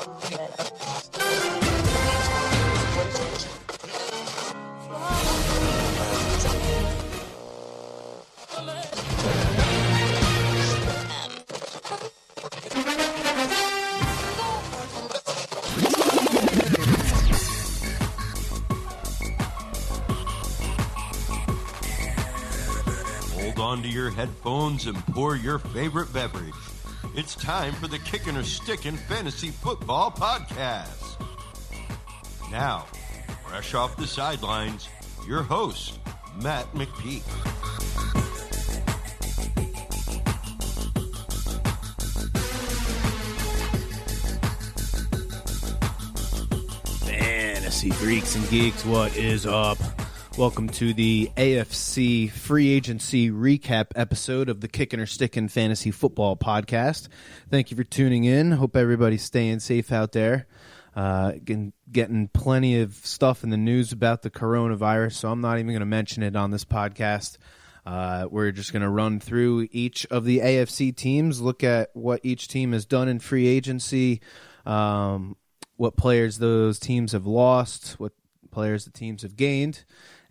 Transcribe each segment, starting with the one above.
Onto your headphones and pour your favorite beverage. It's time for the Kickin' or Stickin' Fantasy Football Podcast. Now, fresh off the sidelines, your host, Matt McPeak. Fantasy freaks and geeks, what is up? Welcome to the AFC free agency recap episode of the Kickin' or Stickin' Fantasy Football Podcast. Thank you for tuning in. Hope everybody's staying safe out there. Getting plenty of stuff in the news about the coronavirus, so I'm not even going to mention it on this podcast. We're just going to run through each of the AFC teams, look at what each team has done in free agency, what players those teams have lost, what players the teams have gained,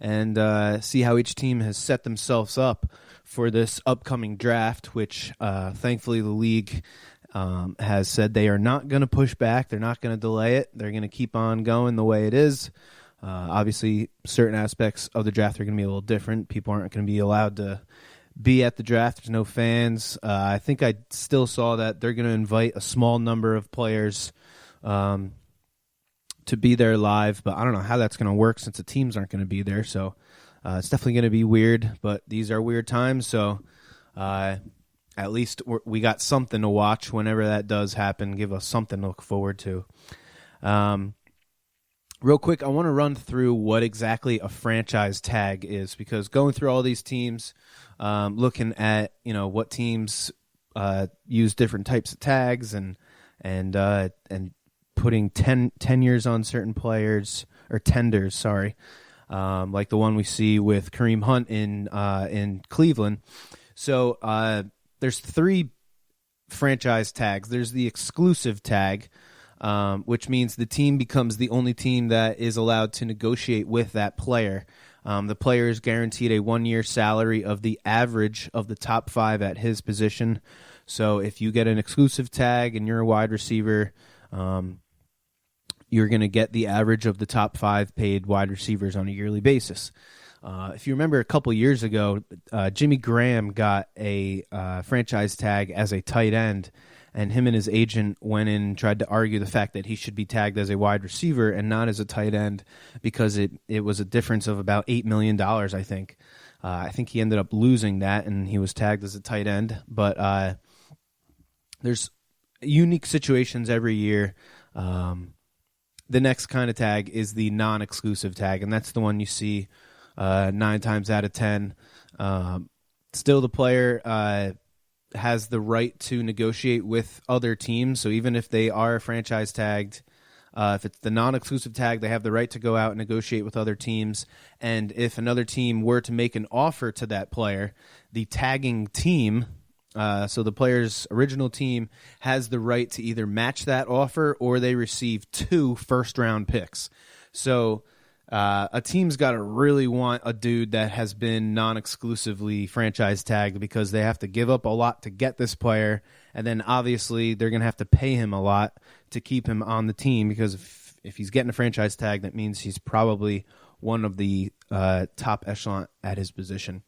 and see how each team has set themselves up for this upcoming draft, which thankfully the league has said they are not going to push back. They're not going to delay it. They're going to keep on going the way it is. Obviously, certain aspects of the draft are going to be a little different. People aren't going to be allowed to be at the draft. There's no fans. I think I still saw that they're going to invite a small number of players to be there live, but I don't know how that's going to work since the teams aren't going to be there. So it's definitely going to be weird, but these are weird times. So at least we got something to watch whenever that does happen. Give us something to look forward to. Real quick, I want to run through what exactly a franchise tag is, because going through all these teams, looking at what teams use different types of tags and putting 10 years on certain players, or tenders, sorry, like the one we see with Kareem Hunt in Cleveland. So there's three franchise tags. There's the exclusive tag, which means the team becomes the only team that is allowed to negotiate with that player. The player is guaranteed a 1-year salary of the average of the top 5 at his position. So if you get an exclusive tag and you're a wide receiver, you're going to get the average of the top 5 paid wide receivers on a yearly basis. If you remember a couple years ago, Jimmy Graham got a franchise tag as a tight end, and him and his agent went in and tried to argue the fact that he should be tagged as a wide receiver and not as a tight end, because it was a difference of about $8 million, I think. I think he ended up losing that, and he was tagged as a tight end. But there's unique situations every year. The next kind of tag is the non-exclusive tag, and that's the one you see 9 times out of 10. Still, the player has the right to negotiate with other teams, so even if they are franchise tagged, if it's the non-exclusive tag, they have the right to go out and negotiate with other teams, and if another team were to make an offer to that player, the tagging team, so the player's original team, has the right to either match that offer or they receive 2 first-round picks. So a team's got to really want a dude that has been non-exclusively franchise tagged, because they have to give up a lot to get this player, and then obviously they're going to have to pay him a lot to keep him on the team, because if he's getting a franchise tag, that means he's probably one of the top echelon at his position.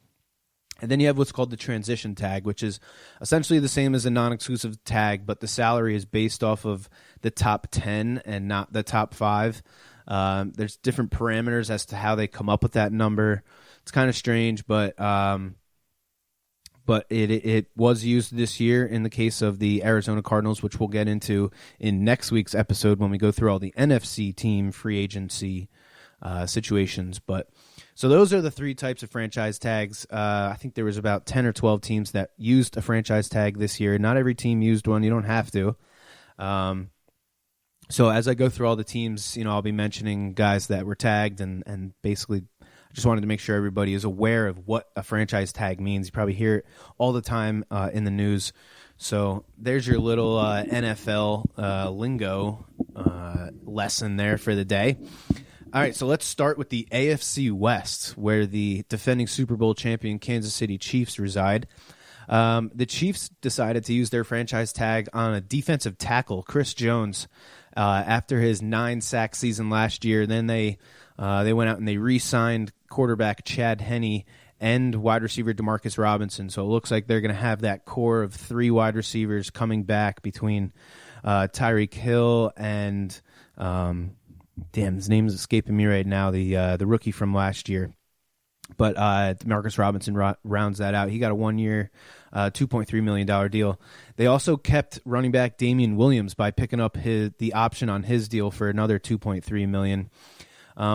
And then you have what's called the transition tag, which is essentially the same as a non-exclusive tag, but the salary is based off of the top 10 and not the top 5. There's different parameters as to how they come up with that number. It's kind of strange, but it was used this year in the case of the Arizona Cardinals, which we'll get into in next week's episode when we go through all the NFC team free agency situations. But so those are the 3 types of franchise tags. I think there was about 10 or 12 teams that used a franchise tag this year. Not every team used one. You don't have to. So as I go through all the teams, I'll be mentioning guys that were tagged, and basically I just wanted to make sure everybody is aware of what a franchise tag means. You probably hear it all the time in the news. So there's your little NFL lingo lesson there for the day. All right, so let's start with the AFC West, where the defending Super Bowl champion Kansas City Chiefs reside. The Chiefs decided to use their franchise tag on a defensive tackle, Chris Jones, after his 9-sack season last year. Then they went out and they re-signed quarterback Chad Henne and wide receiver Demarcus Robinson. So it looks like they're going to have that core of 3 wide receivers coming back between Tyreek Hill and his name is escaping me right now, the rookie from last year. But Demarcus Robinson rounds that out. He got a 1-year, $2.3 million deal. They also kept running back Damian Williams by picking up the option on his deal for another $2.3 million.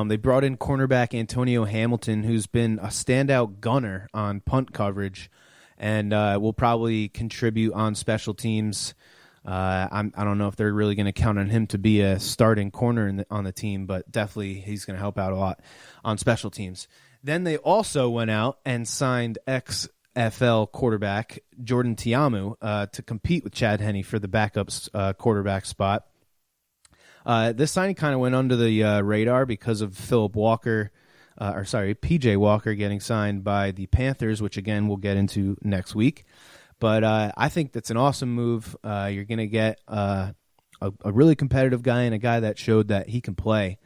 They brought in cornerback Antonio Hamilton, who's been a standout gunner on punt coverage and will probably contribute on special teams. I don't know if they're really going to count on him to be a starting corner on the team, but definitely he's going to help out a lot on special teams. Then they also went out and signed ex-FL quarterback Jordan Tiamu to compete with Chad Henne for the backup quarterback spot. This signing kind of went under the radar because of PJ Walker getting signed by the Panthers, which again we'll get into next week. But I think that's an awesome move. You're going to get a really competitive guy and a guy that showed that he can play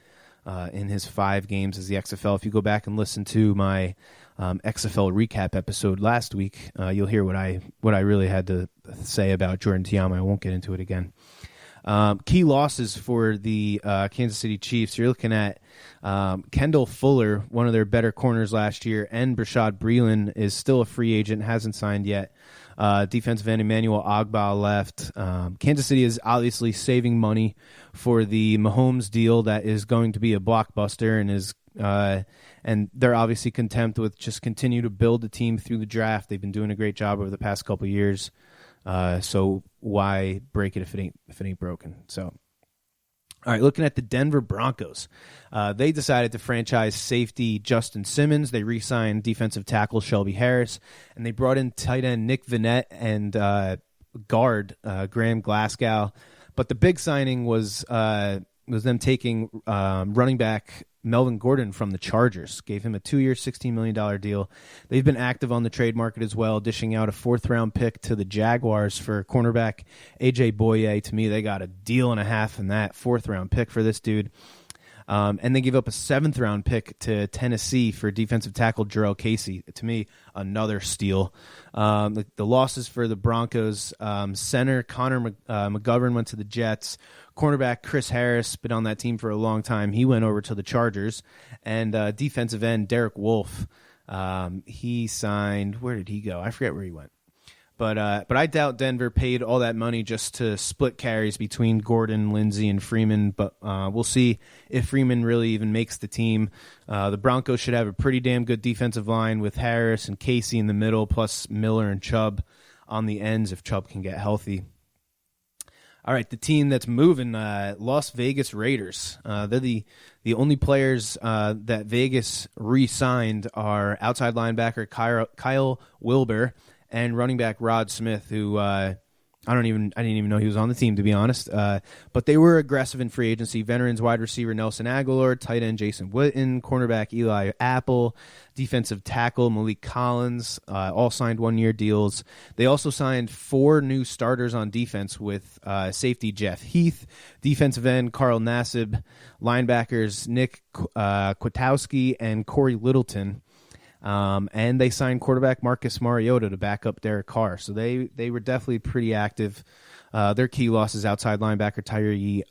in his 5 games as the XFL. If you go back and listen to my XFL recap episode last week, you'll hear what I really had to say about Jordan Tiamu. I won't get into it again. Key losses for the Kansas City Chiefs. You're looking at Kendall Fuller, one of their better corners last year, and Brashad Breeland is still a free agent, hasn't signed yet. Defensive end Emmanuel Ogbah left. Kansas City is obviously saving money for the Mahomes deal that is going to be a blockbuster and they're obviously content with just continue to build the team through the draft. They've been doing a great job over the past couple of years. So why break it if it ain't broken? So, all right, looking at the Denver Broncos, they decided to franchise safety Justin Simmons. They re-signed defensive tackle Shelby Harris, and they brought in tight end Nick Vannett and guard Graham Glasgow. But the big signing was them taking running back Melvin Gordon from the Chargers, gave him a 2-year, $16 million deal. They've been active on the trade market as well, dishing out a 4th-round pick to the Jaguars for cornerback A.J. Boye. To me, they got a deal and a half in that 4th-round pick for this dude. And they gave up a 7th-round pick to Tennessee for defensive tackle Jarrell Casey. To me, another steal. The losses for the Broncos, center Connor McGovern went to the Jets. Cornerback Chris Harris, been on that team for a long time. He went over to the Chargers. And defensive end Derek Wolfe, he signed, where did he go? I forget where he went. But I doubt Denver paid all that money just to split carries between Gordon, Lindsey, and Freeman. But we'll see if Freeman really even makes the team. The Broncos should have a pretty damn good defensive line with Harris and Casey in the middle, plus Miller and Chubb on the ends if Chubb can get healthy. All right, the team that's moving, Las Vegas Raiders. They're the only players that Vegas re-signed are outside linebacker Kyle Wilber and running back Rod Smith, who I didn't even know he was on the team, to be honest. But they were aggressive in free agency. Veterans wide receiver Nelson Aguilar, tight end Jason Witten, cornerback Eli Apple, defensive tackle Malik Collins, all signed 1-year deals. They also signed 4 new starters on defense with safety Jeff Heath, defensive end Carl Nassib, linebackers Nick Kwiatkowski and Corey Littleton. And they signed quarterback Marcus Mariota to back up Derek Carr. So they were definitely pretty active. Their key losses outside linebacker Tyree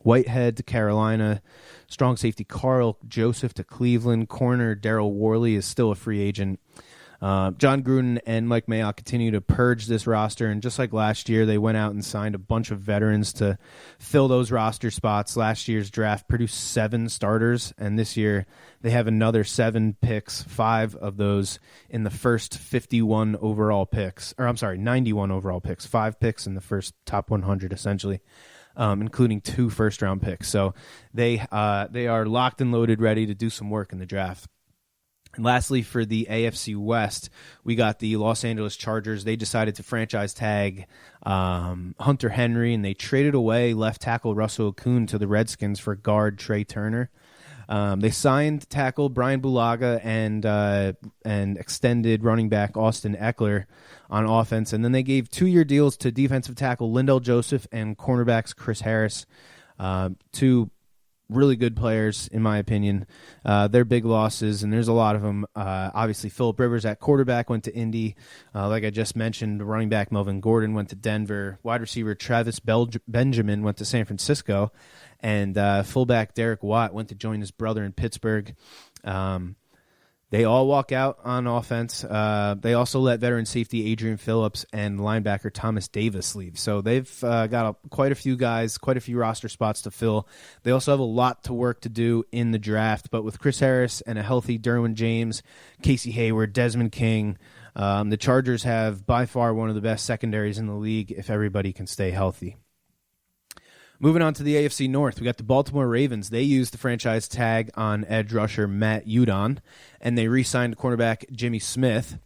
Whitehead to Carolina, strong safety Carl Joseph to Cleveland, corner Daryl Worley is still a free agent. John Gruden and Mike Mayock continue to purge this roster, and just like last year, they went out and signed a bunch of veterans to fill those roster spots. Last year's draft produced 7 starters, and this year they have another 7 picks, 5 of those in the first 91 overall picks, 91 overall picks, 5 picks in the first top 100, essentially, including 2 first-round picks. So they are locked and loaded, ready to do some work in the draft. And lastly, for the AFC West, we got the Los Angeles Chargers. They decided to franchise tag Hunter Henry, and they traded away left tackle Russell Okung to the Redskins for guard Trey Turner. They signed tackle Brian Bulaga and extended running back Austin Eckler on offense, and then they gave 2-year deals to defensive tackle Lindell Joseph and cornerbacks Chris Harris, two really good players, in my opinion. They're big losses, and there's a lot of them. Obviously, Phillip Rivers at quarterback went to Indy. Like I just mentioned, running back Melvin Gordon went to Denver. Wide receiver Travis Benjamin went to San Francisco. And fullback Derek Watt went to join his brother in Pittsburgh. They all walk out on offense. They also let veteran safety Adrian Phillips and linebacker Thomas Davis leave. So they've got quite a few guys, quite a few roster spots to fill. They also have a lot to work to do in the draft. But with Chris Harris and a healthy Derwin James, Casey Hayward, Desmond King, the Chargers have by far one of the best secondaries in the league if everybody can stay healthy. Moving on to the AFC North, we got the Baltimore Ravens. They used the franchise tag on edge rusher Matt Judon, and they re-signed cornerback Jimmy Smith,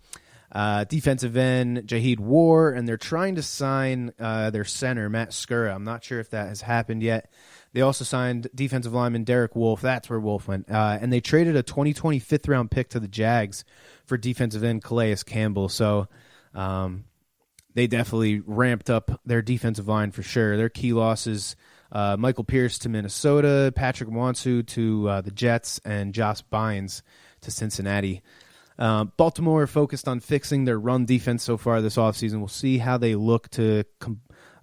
defensive end Jaheed War, and they're trying to sign their center, Matt Skura. I'm not sure if that has happened yet. They also signed defensive lineman Derek Wolfe. That's where Wolfe went. And they traded a 2020 fifth-round pick to the Jags for defensive end Calais Campbell. So they definitely ramped up their defensive line for sure. Their key losses, Michael Pierce to Minnesota, Patrick Mwansu to the Jets, and Josh Bynes to Cincinnati. Baltimore focused on fixing their run defense so far this offseason. We'll see how they look to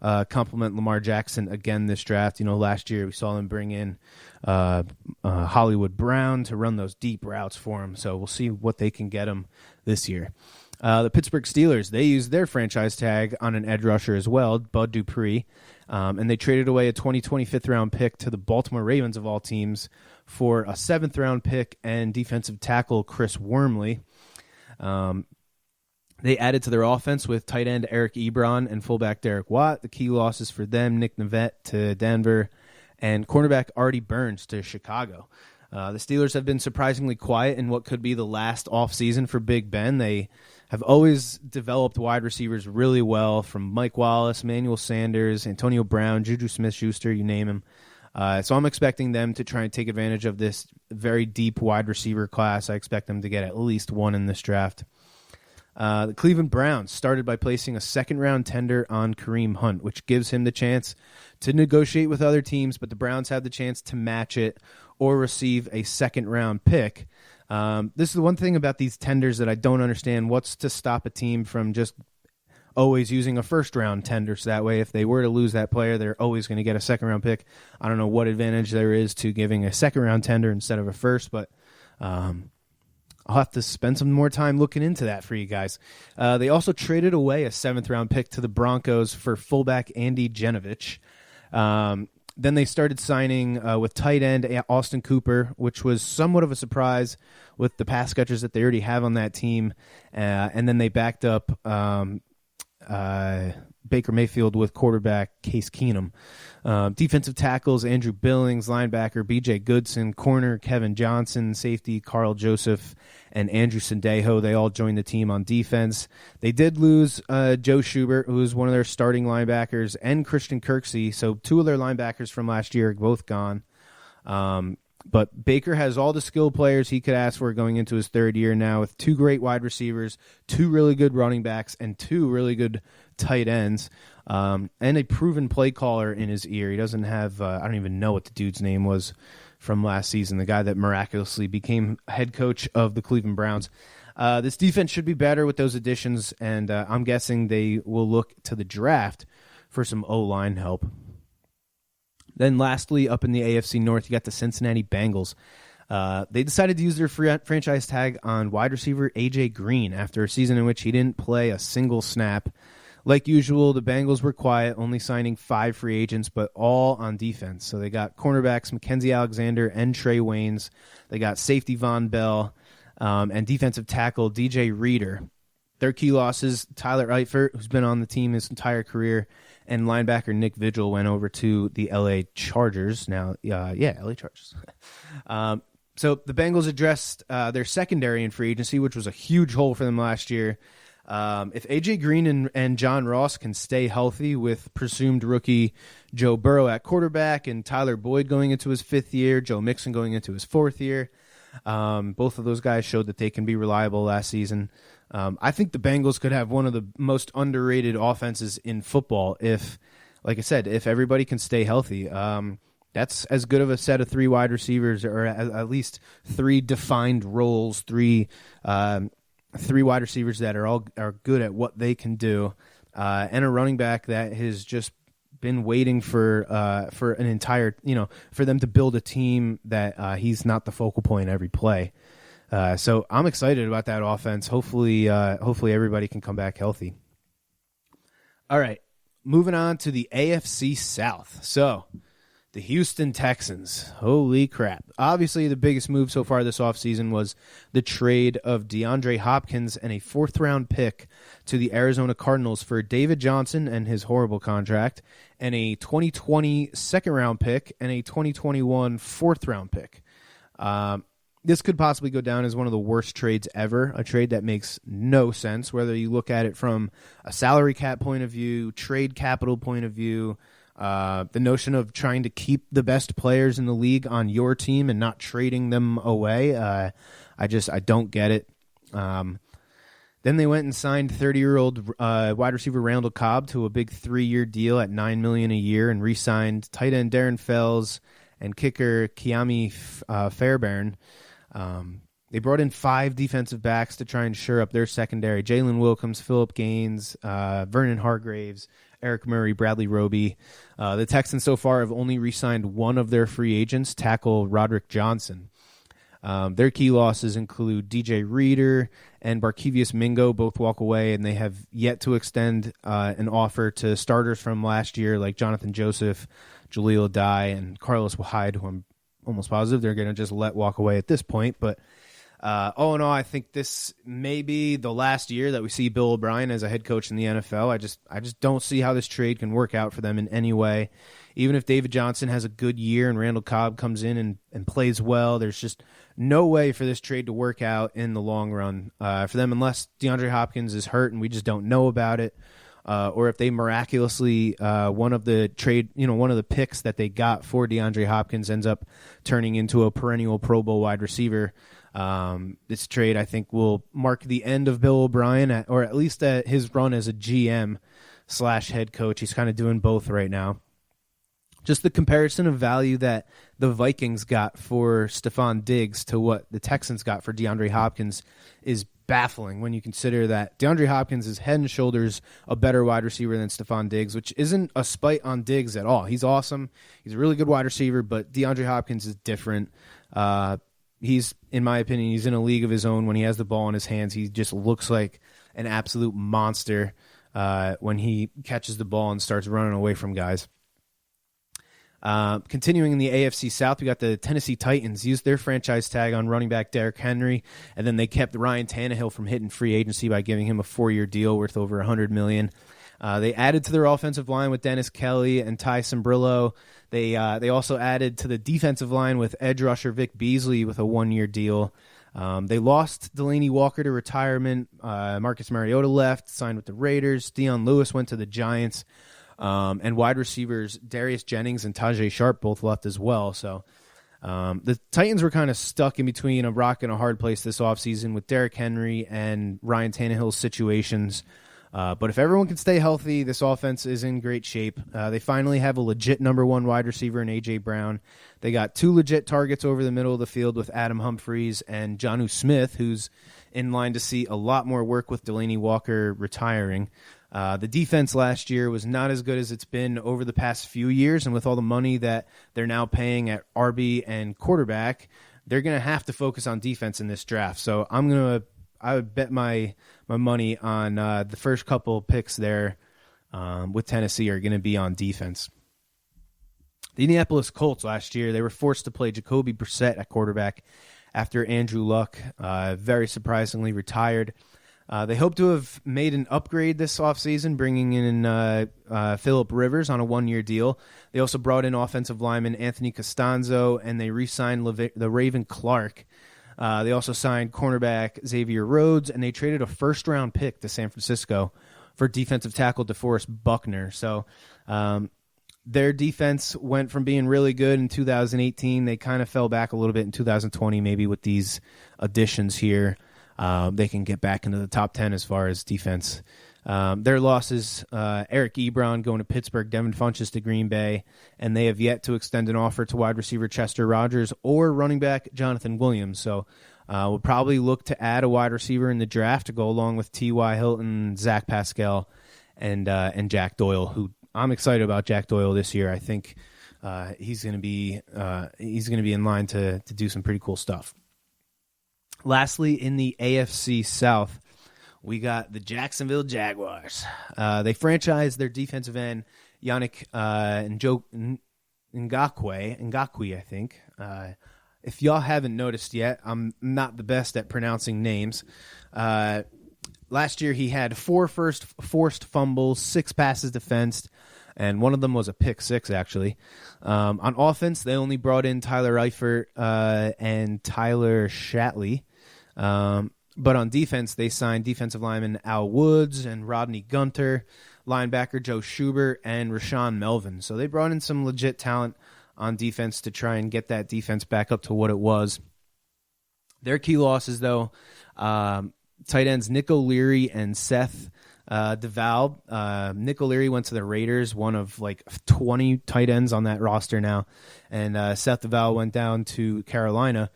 complement Lamar Jackson again this draft. You know, last year we saw them bring in Hollywood Brown to run those deep routes for him. So we'll see what they can get him this year. The Pittsburgh Steelers, they used their franchise tag on an edge rusher as well, Bud Dupree, and they traded away a 2020 fifth-round pick to the Baltimore Ravens, of all teams, for a seventh-round pick and defensive tackle Chris Wormley. They added to their offense with tight end Eric Ebron and fullback Derek Watt. The key losses for them, Nick Navette to Denver and cornerback Artie Burns to Chicago. The Steelers have been surprisingly quiet in what could be the last offseason for Big Ben. They have always developed wide receivers really well, from Mike Wallace, Emmanuel Sanders, Antonio Brown, Juju Smith-Schuster, you name him. So I'm expecting them to try and take advantage of this very deep wide receiver class. I expect them to get at least one in this draft. The Cleveland Browns started by placing a second-round tender on Kareem Hunt, which gives him the chance to negotiate with other teams, but the Browns have the chance to match it or receive a second-round pick. This is the one thing about these tenders that I don't understand. What's to stop a team from just always using a first-round tender, so that way if they were to lose that player, they're always going to get a second-round pick? I don't know what advantage there is to giving a second-round tender instead of a first, but I'll have to spend some more time looking into that for you guys. They also traded away a seventh-round pick to the Broncos for fullback Andy Genovich. Then they started signing with tight end Austin Cooper, which was somewhat of a surprise with the pass catchers that they already have on that team. And then they backed up Baker Mayfield with quarterback Case Keenum. Defensive tackles Andrew Billings, linebacker B.J. Goodson, corner Kevin Johnson, safety Carl Joseph, and Andrew Sendejo. They all joined the team on defense. They did lose Joe Schubert, who was one of their starting linebackers, and Christian Kirksey. So two of their linebackers from last year are both gone. But Baker has all the skilled players he could ask for going into his third year now, with two great wide receivers, two really good running backs, and two really good tight ends, and a proven play caller in his ear. He doesn't have, I don't even know what the dude's name was from last season, the guy that miraculously became head coach of the Cleveland Browns. This defense should be better with those additions, and I'm guessing they will look to the draft for some O-line help. Then lastly, up in the AFC North, you got the Cincinnati Bengals. They decided to use their franchise tag on wide receiver A.J. Green after a season in which he didn't play a single snap. Like usual, the Bengals were quiet, only signing 5 free agents, but all on defense. So they got cornerbacks Mackenzie Alexander and Trey Waynes. They got safety Von Bell and defensive tackle DJ Reader. Their key losses, Tyler Eifert, who's been on the team his entire career, and linebacker Nick Vigil went over to the LA Chargers. Now, LA Chargers. So the Bengals addressed their secondary in free agency, which was a huge hole for them last year. If A.J. Green and John Ross can stay healthy with presumed rookie Joe Burrow at quarterback and Tyler Boyd going into his 5th year, Joe Mixon going into his 4th year, both of those guys showed that they can be reliable last season. I think the Bengals could have one of the most underrated offenses in football if, like I said, if everybody can stay healthy. That's as good of a set of 3 wide receivers, or at least 3 defined roles, 3 wide receivers that are good at what they can do, and a running back that has just been waiting for an entire, for them to build a team that he's not the focal point every play. So I'm excited about that offense. Hopefully everybody can come back healthy. All right, moving on to the AFC South. So the Houston Texans. Holy crap. Obviously, the biggest move so far this offseason was the trade of DeAndre Hopkins and a 4th-round pick to the Arizona Cardinals for David Johnson and his horrible contract, and a 2020 second-round pick and a 2021 4th-round pick. This could possibly go down as one of the worst trades ever, a trade that makes no sense, whether you look at it from a salary cap point of view, trade capital point of view, the notion of trying to keep the best players in the league on your team and not trading them away. I don't get it. Then they went and signed 30-year-old wide receiver Randall Cobb to a big 3-year deal at $9 million a year, and re-signed tight end Darren Fells and kicker Kiami Fairbairn. They brought in 5 defensive backs to try and shore up their secondary: Jalen Wilkins, Phillip Gaines, Vernon Hargraves, Eric Murray, Bradley Roby. The Texans so far have only re-signed one of their free agents, tackle Roderick Johnson. Their key losses include DJ Reader and Barkevius Mingo, both walk away, and they have yet to extend an offer to starters from last year like Jonathan Joseph, Jaleel Adai, and Carlos Hyde, who I'm almost positive they're going to just let walk away at this point. But all in all, I think this may be the last year that we see Bill O'Brien as a head coach in the NFL. I just don't see how this trade can work out for them in any way. Even if David Johnson has a good year and Randall Cobb comes in and plays well, there's just no way for this trade to work out in the long run for them, unless DeAndre Hopkins is hurt and we just don't know about it, or if they miraculously one of the picks that they got for DeAndre Hopkins ends up turning into a perennial Pro Bowl wide receiver. This trade, I think, will mark the end of Bill O'Brien, or at least his run as a GM / head coach. He's kind of doing both right now. Just the comparison of value that the Vikings got for Stephon Diggs to what the Texans got for DeAndre Hopkins is baffling when you consider that DeAndre Hopkins is head and shoulders a better wide receiver than Stephon Diggs, which isn't a spite on Diggs at all. He's awesome. He's a really good wide receiver, but DeAndre Hopkins is different. He's, in my opinion, he's in a league of his own. When he has the ball in his hands, he just looks like an absolute monster when he catches the ball and starts running away from guys. Continuing in the AFC South, we got the Tennessee Titans used their franchise tag on running back Derrick Henry, and then they kept Ryan Tannehill from hitting free agency by giving him a 4-year deal worth over $100 million. They added to their offensive line with Dennis Kelly and Ty Sombrillo. They also added to the defensive line with edge rusher Vic Beasley with a 1-year deal. They lost Delaney Walker to retirement. Marcus Mariota left, signed with the Raiders. Deion Lewis went to the Giants. And wide receivers Darius Jennings and Tajay Sharp both left as well. So the Titans were kind of stuck in between a rock and a hard place this offseason with Derrick Henry and Ryan Tannehill's situations. But if everyone can stay healthy, this offense is in great shape. They finally have a legit number 1 wide receiver in A.J. Brown. They got 2 legit targets over the middle of the field with Adam Humphries and Jonnu Smith, who's in line to see a lot more work with Delaney Walker retiring. The defense last year was not as good as it's been over the past few years, and with all the money that they're now paying at RB and quarterback, they're going to have to focus on defense in this draft. So I would bet my money on the first couple picks there with Tennessee are going to be on defense. The Indianapolis Colts last year, they were forced to play Jacoby Brissett at quarterback after Andrew Luck very surprisingly retired. They hope to have made an upgrade this offseason, bringing in Phillip Rivers on a 1-year deal. They also brought in offensive lineman Anthony Costanzo, and they re-signed the Raven Clark. They also signed cornerback Xavier Rhodes, and they traded a first-round pick to San Francisco for defensive tackle DeForest Buckner. So their defense went from being really good in 2018. They kind of fell back a little bit in 2020, maybe with these additions here. They can get back into the top 10 as far as defense. Their losses, Eric Ebron going to Pittsburgh, Devin Funchess to Green Bay, and they have yet to extend an offer to wide receiver Chester Rogers or running back Jonathan Williams. So we'll probably look to add a wide receiver in the draft to go along with T.Y. Hilton, Zach Pascal, and Jack Doyle, who I'm excited about Jack Doyle this year. I think he's going to be in line to do some pretty cool stuff. Lastly, in the AFC South, we got the Jacksonville Jaguars. They franchised their defensive end, Yannick Ngakoue, I think. If y'all haven't noticed yet, I'm not the best at pronouncing names. Last year, he had 4 forced fumbles, 6 passes defensed, and one of them was a pick 6, actually. On offense, they only brought in Tyler Eifert and Tyler Shatley. But on defense, they signed defensive lineman Al Woods and Rodney Gunter, linebacker Joe Schubert, and Rashawn Melvin. So they brought in some legit talent on defense to try and get that defense back up to what it was. Their key losses, though, tight ends Nick O'Leary and Seth DeVal. Nick O'Leary went to the Raiders, one of like 20 tight ends on that roster now. And Seth DeVal went down to Carolina.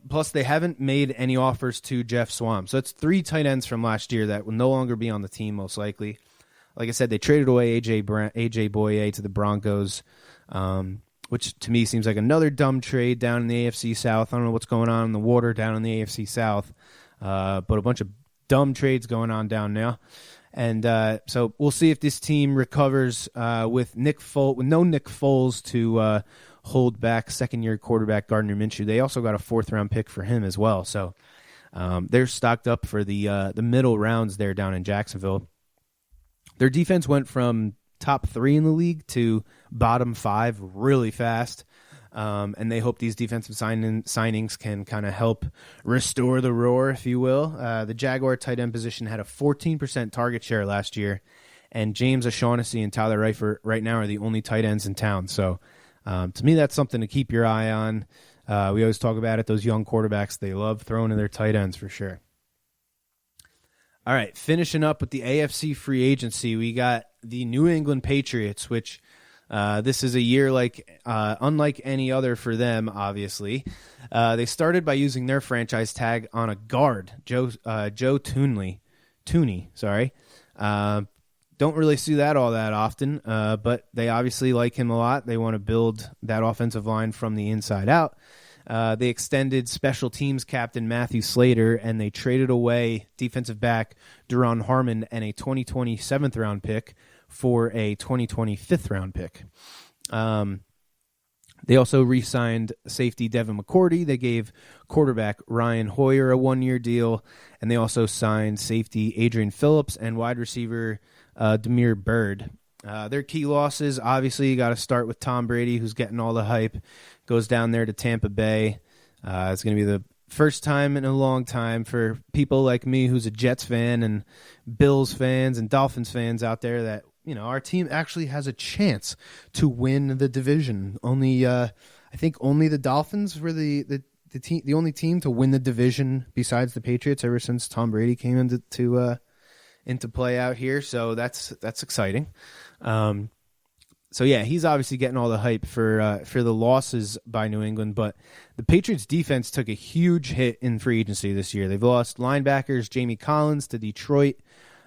Plus, they haven't made any offers to Jeff Swam. So it's 3 tight ends from last year that will no longer be on the team, most likely. Like I said, they traded away AJ Boye to the Broncos, which to me seems like another dumb trade down in the AFC South. I don't know what's going on in the water down in the AFC South, but a bunch of dumb trades going on down now. And so we'll see if this team recovers with no Nick Foles to hold back second-year quarterback Gardner Minshew. They also got a 4th-round pick for him as well. So they're stocked up for the middle rounds there down in Jacksonville. Their defense went from top 3 in the league to bottom 5 really fast. And they hope these defensive signings can kind of help restore the roar, if you will. The Jaguar tight end position had a 14% target share last year, and James O'Shaughnessy and Tyler Eifert right now are the only tight ends in town. So to me, that's something to keep your eye on. We always talk about it, those young quarterbacks, they love throwing in their tight ends for sure. All right, finishing up with the AFC free agency, we got the New England Patriots, which this is a year unlike any other for them, obviously. They started by using their franchise tag on a guard, Joe Tooney. Don't really see that all that often, but they obviously like him a lot. They want to build that offensive line from the inside out. They extended special teams captain Matthew Slater, and they traded away defensive back Duron Harmon and a 2020 7th-round pick for a 2020 5th-round pick. They also re-signed safety Devin McCourty. They gave quarterback Ryan Hoyer a 1-year deal, and they also signed safety Adrian Phillips and wide receiver Demir Bird. Their key losses, obviously, you got to start with Tom Brady, who's getting all the hype, goes down there to Tampa Bay. It's going to be the first time in a long time for people like me who's a Jets fan and Bills fans and Dolphins fans out there that, you know, our team actually has a chance to win the division. I think only the Dolphins were the only team to win the division besides the Patriots ever since Tom Brady came into play out here. So that's exciting. So yeah, he's obviously getting all the hype for the losses by New England, but the Patriots defense took a huge hit in free agency this year. They've lost linebackers Jamie Collins to Detroit,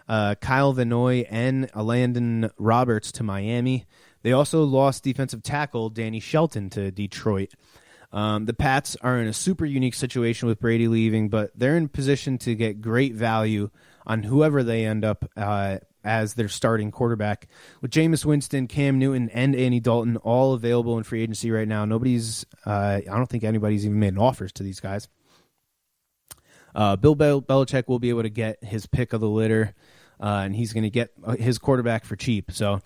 Kyle Vanoy and Landon Roberts to Miami. They also lost defensive tackle Danny Shelton to Detroit. The Pats are in a super unique situation with Brady leaving, but they're in position to get great value on whoever they end up as their starting quarterback. With Jameis Winston, Cam Newton, and Andy Dalton all available in free agency right now, I don't think anybody's even made offers to these guys. Bill Belichick will be able to get his pick of the litter, and he's going to get his quarterback for cheap. So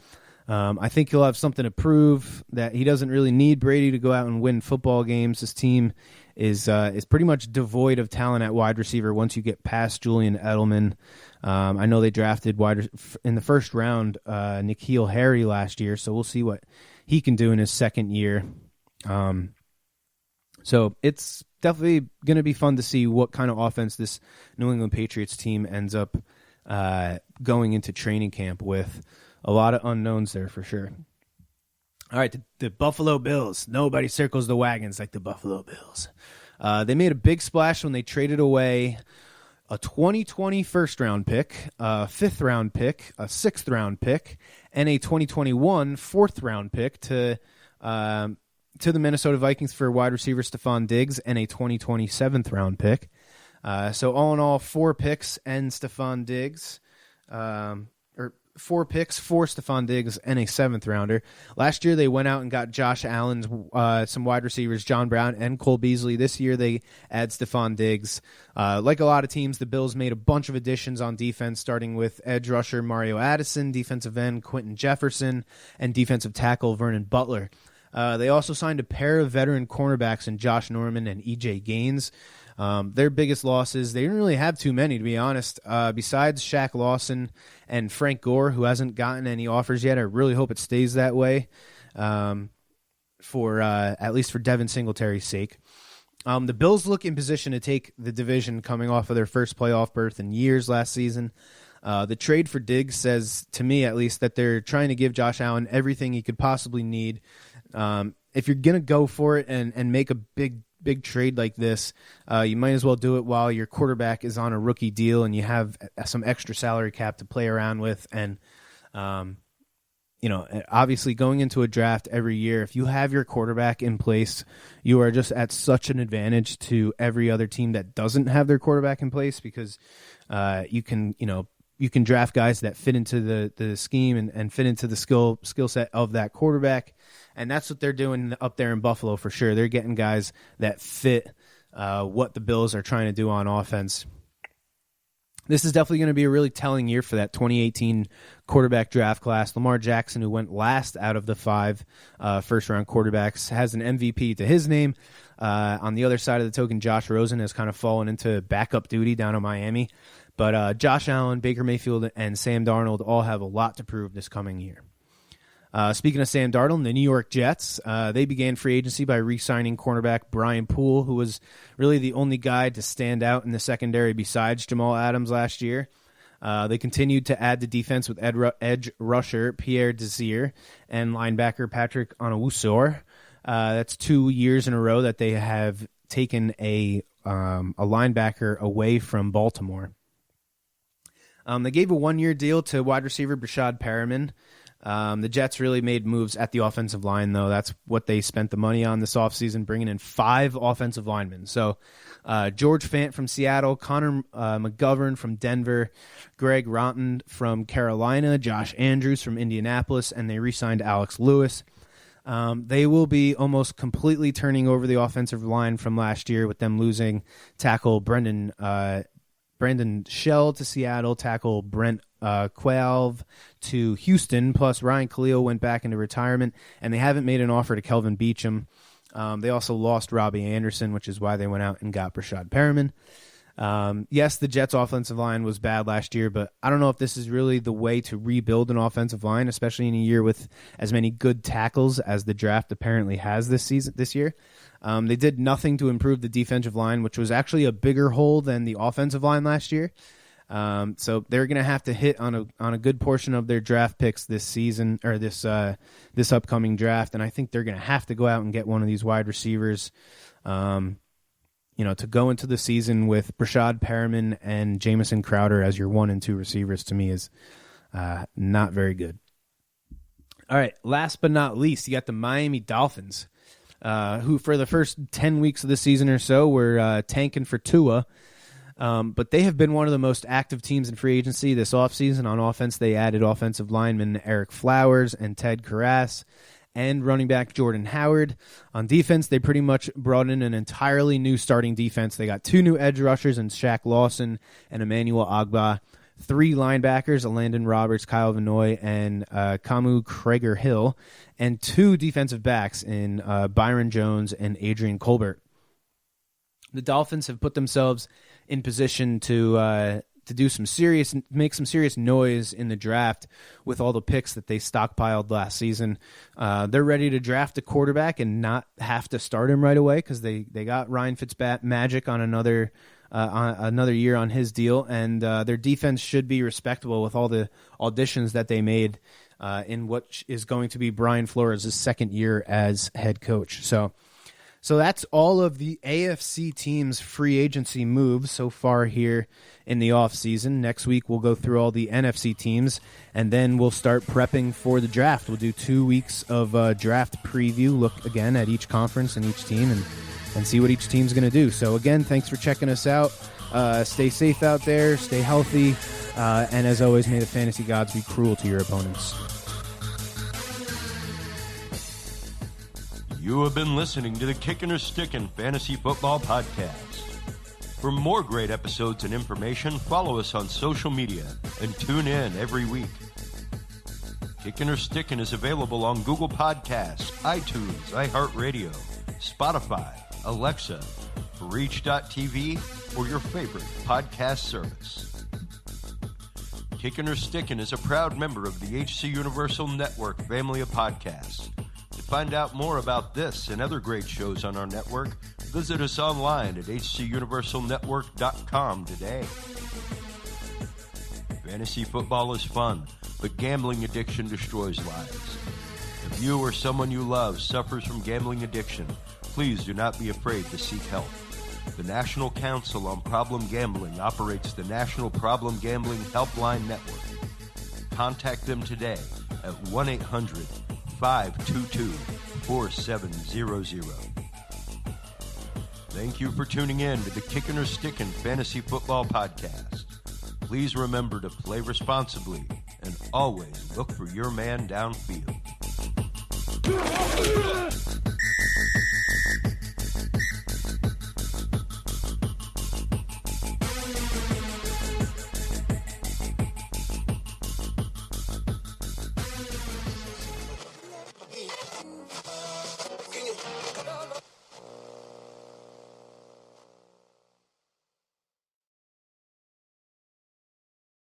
I think he'll have something to prove, that he doesn't really need Brady to go out and win football games. This team is pretty much devoid of talent at wide receiver once you get past Julian Edelman. I know they drafted in the first round N'Keal Harry last year, so we'll see what he can do in his second year. So it's definitely going to be fun to see what kind of offense this New England Patriots team ends up going into training camp with. A lot of unknowns there for sure. All right, the Buffalo Bills. Nobody circles the wagons like the Buffalo Bills. They made a big splash when they traded away a 2020 first-round pick, a fifth-round pick, a sixth-round pick, and a 2021 fourth-round pick to the Minnesota Vikings for wide receiver Stephon Diggs and a 2020 seventh-round pick. So all in all, 4 picks and Stephon Diggs. 4 picks for Stephon Diggs and a 7th-rounder. Last year, they went out and got Josh Allen, some wide receivers, John Brown and Cole Beasley. This year, they add Stephon Diggs. Like a lot of teams, the Bills made a bunch of additions on defense, starting with edge rusher Mario Addison, defensive end Quentin Jefferson, and defensive tackle Vernon Butler. They also signed a pair of veteran cornerbacks in Josh Norman and E.J. Gaines. Their biggest losses, they didn't really have too many, to be honest. Besides Shaq Lawson and Frank Gore, who hasn't gotten any offers yet, I really hope it stays that way for at least for Devin Singletary's sake. The Bills look in position to take the division coming off of their first playoff berth in years last season. The trade for Diggs says, to me at least, that they're trying to give Josh Allen everything he could possibly need. If you're going to go for it and make a big trade like this, you might as well do it while your quarterback is on a rookie deal and you have some extra salary cap to play around with. And, obviously going into a draft every year, if you have your quarterback in place, you are just at such an advantage to every other team that doesn't have their quarterback in place, because you can draft guys that fit into the scheme and fit into the skill set of that quarterback. And that's what they're doing up there in Buffalo for sure. They're getting guys that fit what the Bills are trying to do on offense. This is definitely going to be a really telling year for that 2018 quarterback draft class. Lamar Jackson, who went last out of the 5 first-round quarterbacks, has an MVP to his name. On the other side of the token, Josh Rosen has kind of fallen into backup duty down in Miami. But Josh Allen, Baker Mayfield, and Sam Darnold all have a lot to prove this coming year. Speaking of Sam Darnold, the New York Jets, they began free agency by re-signing cornerback Brian Poole, who was really the only guy to stand out in the secondary besides Jamal Adams last year. They continued to add to defense with edge rusher Pierre Desir and linebacker Patrick Onwuasor. That's 2 years in a row that they have taken a linebacker away from Baltimore. They gave a 1-year deal to wide receiver Brashad Perriman. The Jets really made moves at the offensive line, though. That's what they spent the money on this offseason, bringing in 5 offensive linemen. So George Fant from Seattle, Connor McGovern from Denver, Greg Ronton from Carolina, Josh Andrews from Indianapolis, and they re-signed Alex Lewis. They will be almost completely turning over the offensive line from last year, with them losing tackle Brandon Shell to Seattle, tackle Brent Qualve to Houston, plus Ryan Khalil went back into retirement, and they haven't made an offer to Kelvin Beachum. They also lost Robbie Anderson, which is why they went out and got Brashad Perriman. Yes, the Jets' offensive line was bad last year, but I don't know if this is really the way to rebuild an offensive line, especially in a year with as many good tackles as the draft apparently has this year. They did nothing to improve the defensive line, which was actually a bigger hole than the offensive line last year. So they're going to have to hit on a good portion of their draft picks this season, or this upcoming draft, and I think they're going to have to go out and get one of these wide receivers. To go into the season with Brashad Perriman and Jamison Crowder as your 1 and 2 receivers, to me is not very good. All right, last but not least, you got the Miami Dolphins, who for the first 10 weeks of the season or so were tanking for Tua. But they have been one of the most active teams in free agency this offseason. On offense, they added offensive linemen Eric Flowers and Ted Karras, and running back Jordan Howard. On defense, they pretty much brought in an entirely new starting defense. They got 2 new edge rushers in Shaq Lawson and Emmanuel Ogbah, 3 linebackers, Landon Roberts, Kyle Vanoy, and Kamu Krager-Hill, and 2 defensive backs in Byron Jones and Adrian Colbert. The Dolphins have put themselves in position to make some serious noise in the draft with all the picks that they stockpiled last season. They're ready to draft a quarterback and not have to start him right away because they got Ryan Fitzmagic on another year on his deal, and their defense should be respectable with all the auditions that they made in what is going to be Brian Flores' second year as head coach. So that's all of the AFC teams' free agency moves so far here in the offseason. Next week, we'll go through all the NFC teams, and then we'll start prepping for the draft. We'll do 2 weeks of draft preview, look again at each conference and each team, and see what each team's going to do. So, again, thanks for checking us out. Stay safe out there, stay healthy, and as always, may the fantasy gods be cruel to your opponents. You have been listening to the Kickin' or Stickin' Fantasy Football Podcast. For more great episodes and information, follow us on social media and tune in every week. Kickin' or Stickin' is available on Google Podcasts, iTunes, iHeartRadio, Spotify, Alexa, Reach.tv, or your favorite podcast service. Kickin' or Stickin' is a proud member of the HC Universal Network family of podcasts. To find out more about this and other great shows on our network, visit us online at hcuniversalnetwork.com today. Fantasy football is fun, but gambling addiction destroys lives. If you or someone you love suffers from gambling addiction, please do not be afraid to seek help. The National Council on Problem Gambling operates the National Problem Gambling Helpline Network. Contact them today at 1-800-522-4700. Thank you for tuning in to the Kickin' or Stickin' Fantasy Football Podcast. Please remember to play responsibly and always look for your man downfield.